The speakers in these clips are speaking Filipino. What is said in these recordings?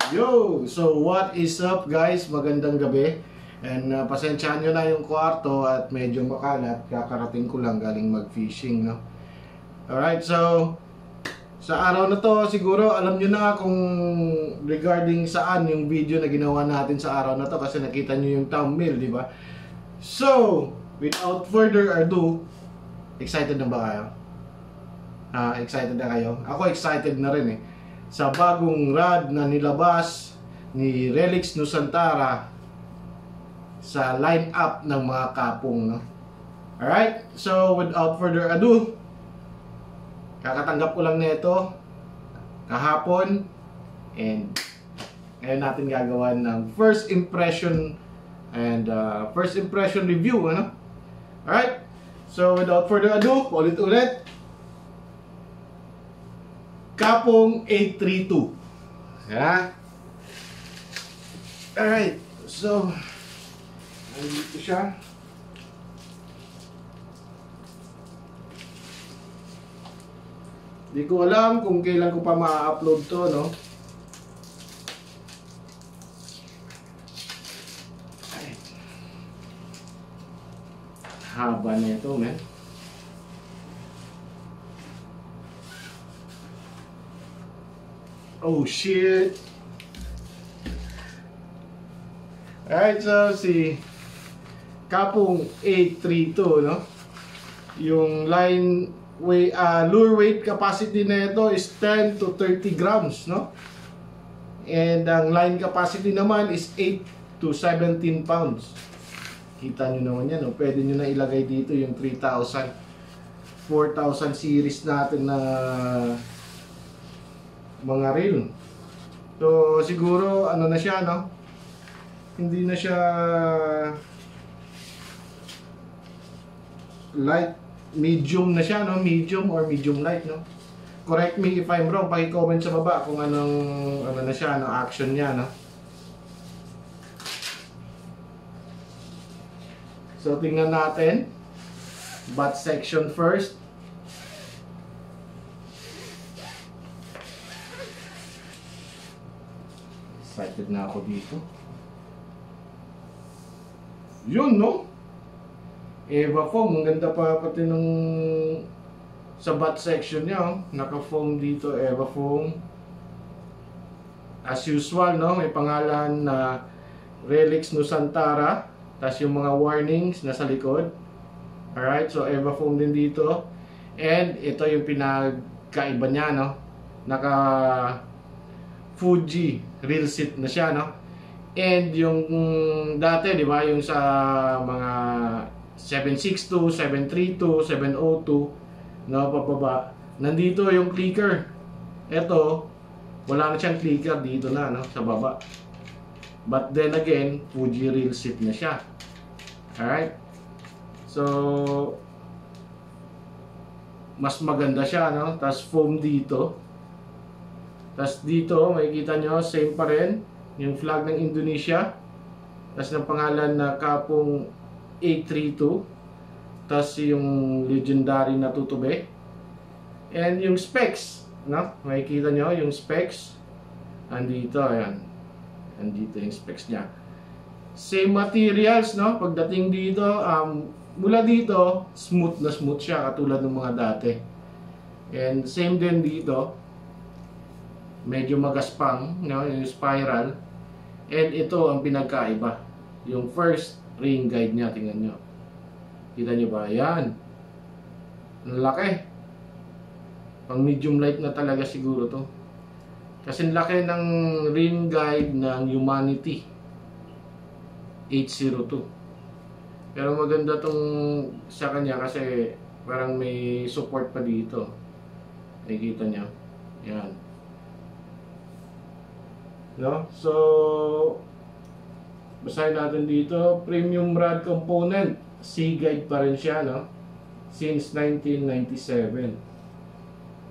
Yo! So what is up guys? Magandang gabi. And pasensyahan nyo na yung kwarto at medyo makalat. Kakarating ko lang galing mag-fishing, no? Alright, so sa araw na to siguro alam nyo na kung regarding saan yung video na ginawa natin sa araw na to kasi nakita nyo yung thumbnail, di ba? So, without further ado, excited na ba kayo? Excited na kayo? Ako excited na rin eh. Sa bagong rod na nilabas ni Relix Nusantara sa line-up ng mga kapong, no? Alright, so without further ado, kakatanggap ko lang nito kahapon and ngayon natin gagawa ng first impression and first impression review, ano? Alright, so without further ado, ulit-ulit, Kapong 832. Yeah. Alright. So, nandito siya. Di ko alam kung kailan ko pa ma-upload to, no? Alright. Haba na ito, man. Oh shit. Alright, so si Kapong 832, no? Yung lure weight capacity na ito is 10 to 30 grams, no? And ang line capacity naman is 8 to 17 pounds. Kita nyo naman yan, no? Pwede nyo na ilagay dito yung 3,000 4,000 series natin na mga reel. So siguro ano na siya, no? Hindi na siya light, medium na siya, no? Medium or medium light, no? Correct me if I'm wrong, paki-comment sa baba kung anong ano na siya, no? Action niya, no? So tingnan natin butt section first. Excited na ako dito. Yun, no? Eva foam. Ang ganda pa pati nung sa butt section niya, oh. Naka-foam dito, Eva foam. As usual, no? May pangalan na Relix Nusantara. Tapos yung mga warnings nasa likod. Alright, so Eva foam din dito. And ito yung pinagkaiba niya, no? Naka Fuji reel set na siya, no? And yung dati, di ba, yung sa mga 762, 732, 702, no, papaba, nandito yung clicker. Ito, wala na siyang clicker dito na, no, sa baba. But then again, Fuji reel set na siya. Alright? So, mas maganda siya, no? Tapos foam dito. Tapos dito, makikita nyo, same pa rin, yung flag ng Indonesia. Tapos ng pangalan na Kapong 832. Tapos yung legendary na tutube. And yung specs, no? Makikita nyo, yung specs. Andito, ayan. Andito yung specs niya. Same materials, no? Pagdating dito, mula dito, smooth na smooth siya, katulad ng mga dati. And same din dito. Medyo magaspang, no? Yung spiral. And ito ang pinagkaiba. Yung first ring guide niya, tingnan nyo. Kita nyo ba? Yan. Ang laki. Pang medium light na talaga siguro to. Kasi laki ng ring guide ng Humanity 802. Pero maganda tong sa kanya kasi parang may support pa dito. Nakikita nyo. Yan. No? So, basahin natin dito, premium rod component, sea guide pa rin siya, no? Since 1997.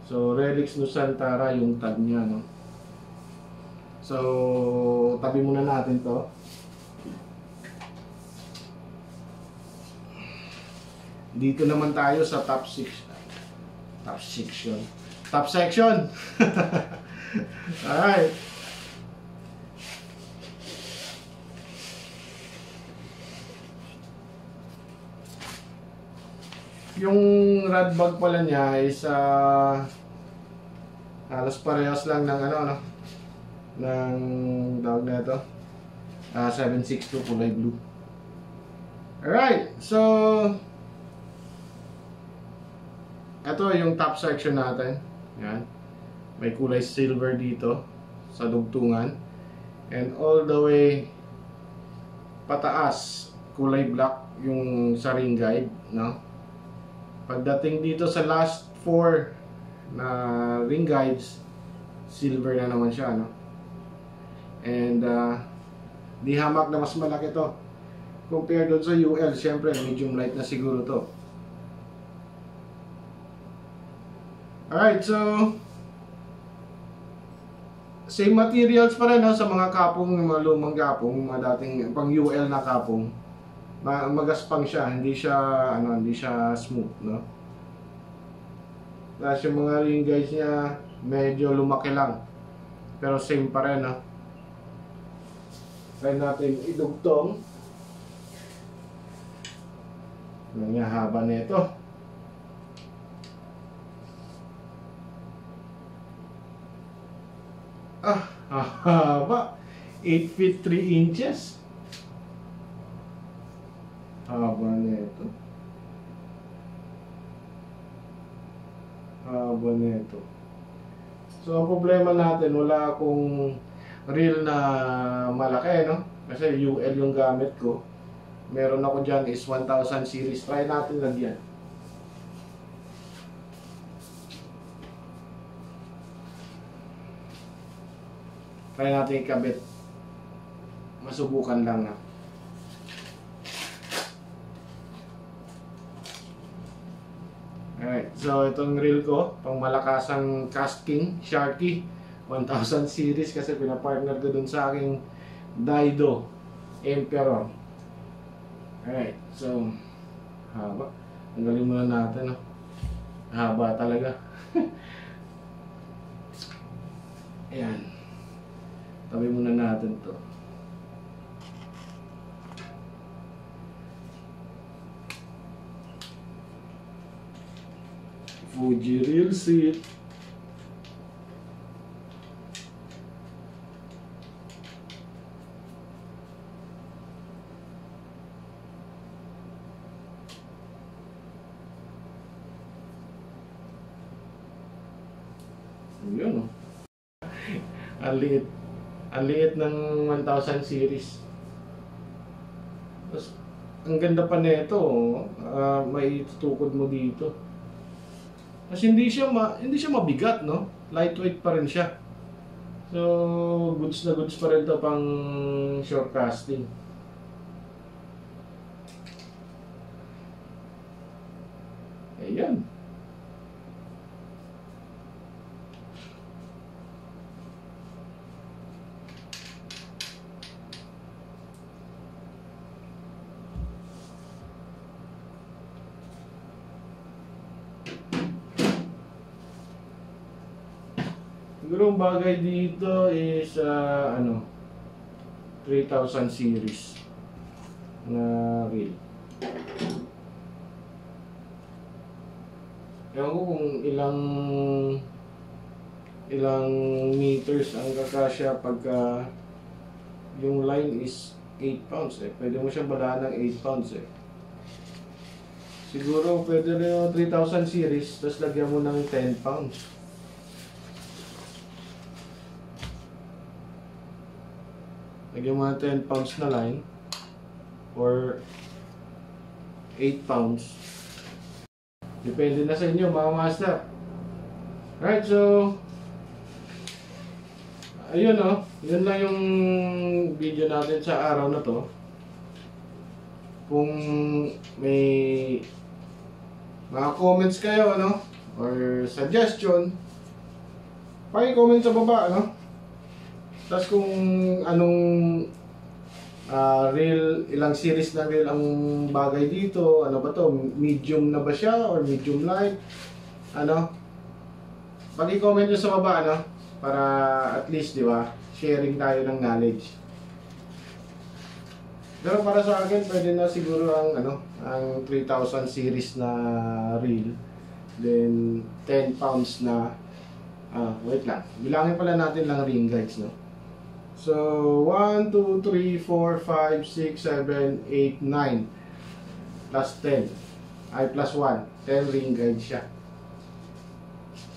So, Relix Nusantara yung tag niya, no? So, tabi muna natin to. Dito naman tayo sa top section. Alright. Yung rod bag pala niya is halos parehas lang ng ano, ng tawag na ito, 762 kulay blue. Alright, so ito yung top section natin. Yan. May kulay silver dito sa dugtungan. And all the way pataas, kulay black yung sa ring guide, no? Pagdating dito sa last 4 na ring guides, silver na naman siya, no? And di hamak na mas malaki to compare doon sa UL. Syempre medium light na siguro to. Alright, so same materials pa rin, no, sa mga kapong, mga lumang kapong, mga dating pang UL na kapong. Magaspang siya, hindi siya smooth, no? Tapos yung mga ring guides niya medyo lumaki lang, pero same pa rin, no? Try natin idugtong. Ano nga haba nito? Haba, 8 feet 3 inches. Haba nito. Haba nito. So ang problema natin, wala akong reel na malaki, no? Kasi UL yung gamit ko. Meron ako dyan is 1000 series. Try natin lagyan. Try natin ikabit. Masubukan lang, na. Alright, so itong reel ko, pang malakasang casting, Sharky 1000 series, kasi pinapartner ko dun sa aking Daido Emperor. Alright, so haba. Tanggalin muna natin, no? Haba talaga. Ayan. Tabi muna natin to. Fuji Reel Set. Yun, oh. Ang liit ng 1000 series. Tapos, ang ganda pa nito, may tutukod mo dito. Kasi hindi siya mabigat, no? Lightweight pa rin siya. So, goods na goods pa rin to pang short casting. Ayan. Siguro ang bagay dito is 3000 series na reel. Ewan ko kung ilang meters ang kakasya pagka yung line is 8 pounds, eh. Pwede mo siyang balaan ng 8 pounds, eh. Siguro pwede rin yung 3000 series, tapos lagyan mo ng 10 pounds. Lagyan mo ng 10 pounds na line or 8 pounds. Depende na sa inyo, mga master. Alright, so ayun, oh. Yun lang yung video natin sa araw na to. Kung may mga comments kayo, ano, or suggestion, paki-comment sa baba, ano. Tapos kung anong reel, ilang series na reel ang bagay dito, ano ba to, medium na ba siya or medium light, ano, paki-comment nyo sa baba, ano, para at least, di ba, sharing tayo ng knowledge. Pero para sa akin, pwede na siguro ang 3000 series na reel. Then 10 pounds na wait lang. Bilangin pala natin lang ring guides, no. So 1 2 3 4 5 6 7 8 9 plus 10 ay plus 1, 10 ring guide siya.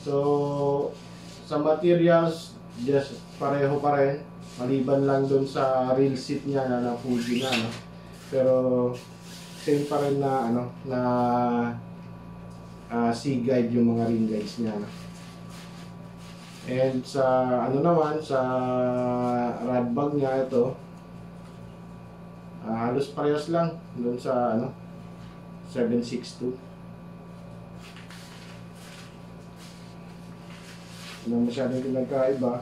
So sa materials, just pareho pa rin, maliban lang dun sa reel seat niya na Fuji na, no? Pero same pa rin na sea guide yung mga ring guides niya, no? And sa naman, sa rod bag niya ito, halos parehas lang dun sa 762. Hindi masyadong pinagkaiba.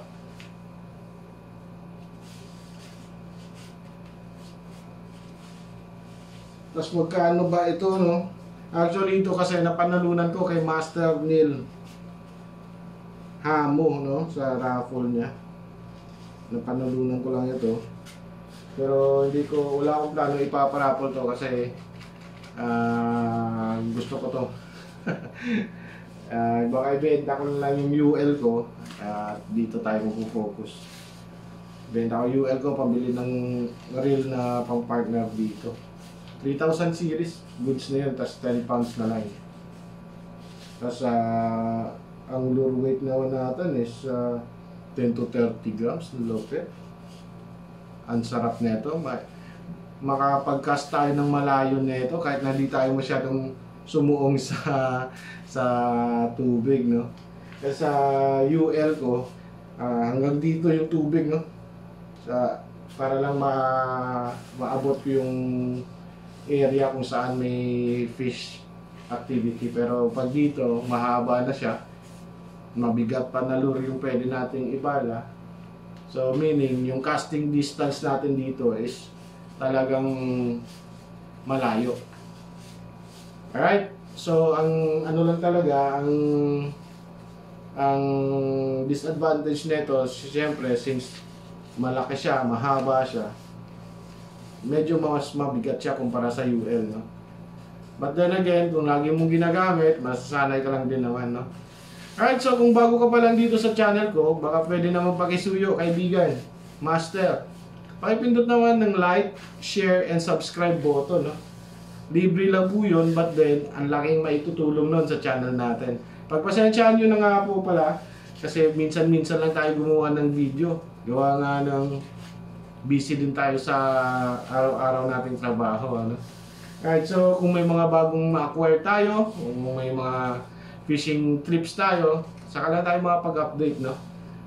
Tapos magkano ba ito, no? Actually ito kasi napanalunan ko kay Master Neil Hamo, no? Sa raffle niya. Napanalunan ko lang ito. Pero wala akong plano ipaparaffle to kasi gusto ko to. Baka ibenta ko lang yung UL ko at dito tayo mag-focus. Ibenta ko UL ko, pambili ng reel na pang partner dito. 3000 series, goods na yun, tas 10 pounds na lang. Tas ang lure weight naman natin is 10 to 30 grams na lopet. Ang sarap nito, makapag-cast tayo ng malayo nito kahit na hindi tayo masyadong sumuong sa tubig, no. Kasi sa UL ko hanggang dito yung tubig, no, para lang maabot ko yung area kung saan may fish activity. Pero pag dito mahaba na siya, mabigat pa na lure yung pwede nating ibala. So meaning yung casting distance natin dito is talagang malayo. Alright, so ang lang talaga, ang disadvantage nito, siyempre since malaki siya, mahaba siya, medyo mas mabigat siya kumpara sa UL, no? But then again, kung lagi mong ginagamit, masasanay ka lang din naman, no? Alright, so kung bago ka pa lang dito sa channel ko, baka pwede naman pakisuyo, kaibigan, master. Pakipindot naman ng like, share, and subscribe button, no? Libre lang po yun, but then, ang laking maitutulong nun sa channel natin. Pagpasensyaan nyo na nga po pala, kasi minsan-minsan lang tayo gumawa ng video. Gawa nga ng busy din tayo sa araw-araw nating trabaho, ano? Alright, so kung may mga bagong ma-acquire tayo, kung may mga fishing trips tayo, saka lang tayo makapag-update, no?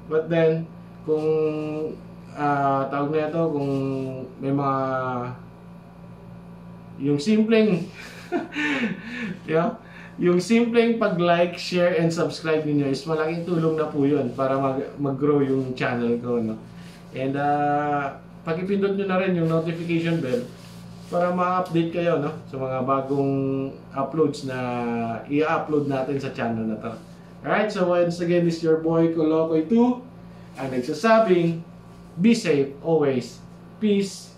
But then, kung tawag na ito, kung may mga yung simpleng yung simpleng pag-like, share, and subscribe niyo is malaking tulong na po yun para mag-grow yung channel ko, no? And pakipindot nyo na rin yung notification bell para ma-update kayo, no, sa mga bagong uploads na i-upload natin sa channel na to. Alright, so once again, this is your boy Kolokoy 2, ang nagsasabing be safe always. Peace.